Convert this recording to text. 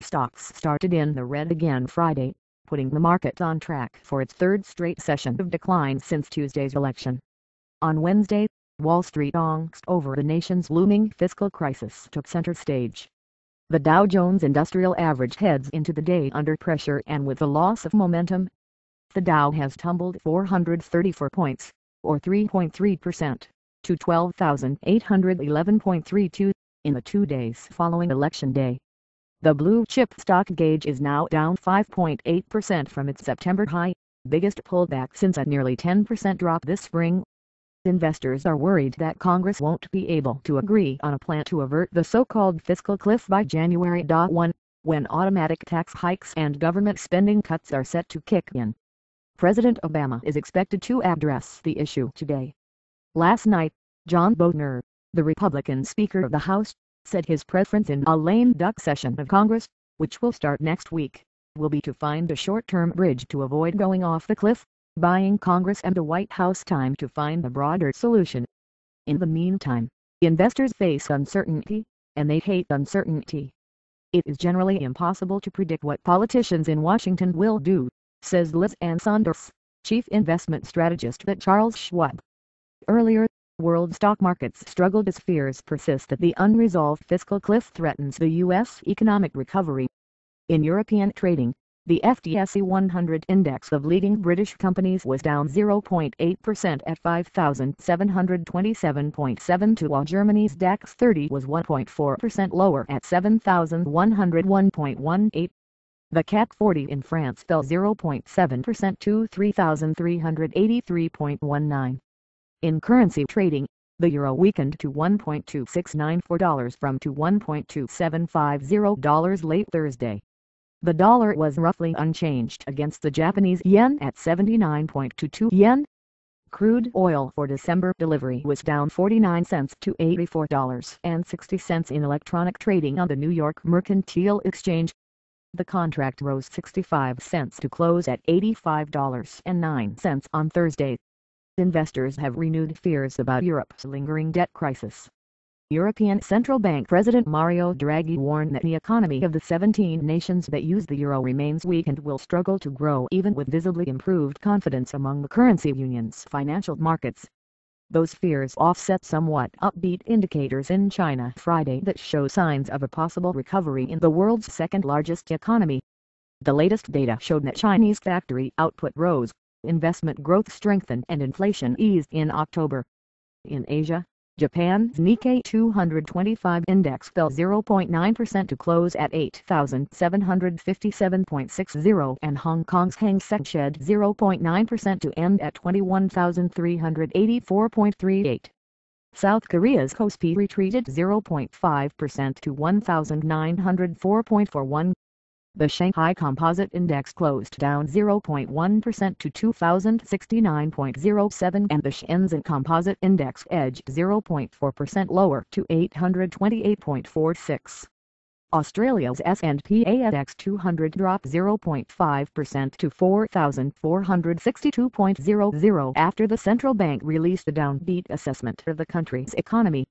Stocks started in the red again Friday, putting the market on track for its third straight session of decline since Tuesday's election. On Wednesday, Wall Street angst over the nation's looming fiscal crisis took center stage. The Dow Jones Industrial Average heads into the day under pressure and with a loss of momentum. The Dow has tumbled 434 points, or 3.3%, to 12,811.32, in the 2 days following Election Day. The blue chip stock gauge is now down 5.8% from its September high, biggest pullback since a nearly 10% drop this spring. Investors are worried that Congress won't be able to agree on a plan to avert the so-called fiscal cliff by January 1, when automatic tax hikes and government spending cuts are set to kick in. President Obama is expected to address the issue today. Last night, John Boehner, the Republican Speaker of the House, said his preference in a lame duck session of Congress, which will start next week, will be to find a short-term bridge to avoid going off the cliff, buying Congress and the White House time to find a broader solution. In the meantime, investors face uncertainty, and they hate uncertainty. It is generally impossible to predict what politicians in Washington will do, says Liz Ann Saunders, chief investment strategist at Charles Schwab. Earlier, world stock markets struggled as fears persist that the unresolved fiscal cliff threatens the U.S. economic recovery. In European trading, the FTSE 100 index of leading British companies was down 0.8% at 5,727.72, while Germany's DAX 30 was 1.4% lower at 7,101.18. The CAC 40 in France fell 0.7% to 3,383.19. In currency trading, the euro weakened to $1.2694 from to $1.2750 late Thursday. The dollar was roughly unchanged against the Japanese yen at 79.22 yen. Crude oil for December delivery was down 49 cents to $84.60 in electronic trading on the New York Mercantile Exchange. The contract rose 65 cents to close at $85.09 on Thursday. Investors have renewed fears about Europe's lingering debt crisis. European Central Bank President Mario Draghi warned that the economy of the 17 nations that use the euro remains weak and will struggle to grow even with visibly improved confidence among the currency union's financial markets. Those fears offset somewhat upbeat indicators in China Friday that show signs of a possible recovery in the world's second-largest economy. The latest data showed that Chinese factory output rose, investment growth strengthened and inflation eased in October. In Asia, Japan's Nikkei 225 index fell 0.9% to close at 8,757.60, and Hong Kong's Hang Seng shed 0.9% to end at 21,384.38. South Korea's Kospi retreated 0.5% to 1,904.41. The Shanghai Composite Index closed down 0.1% to 2,069.07, and the Shenzhen Composite Index edged 0.4% lower to 828.46. Australia's S&P ASX 200 dropped 0.5% to 4,462.00 after the central bank released a downbeat assessment of the country's economy.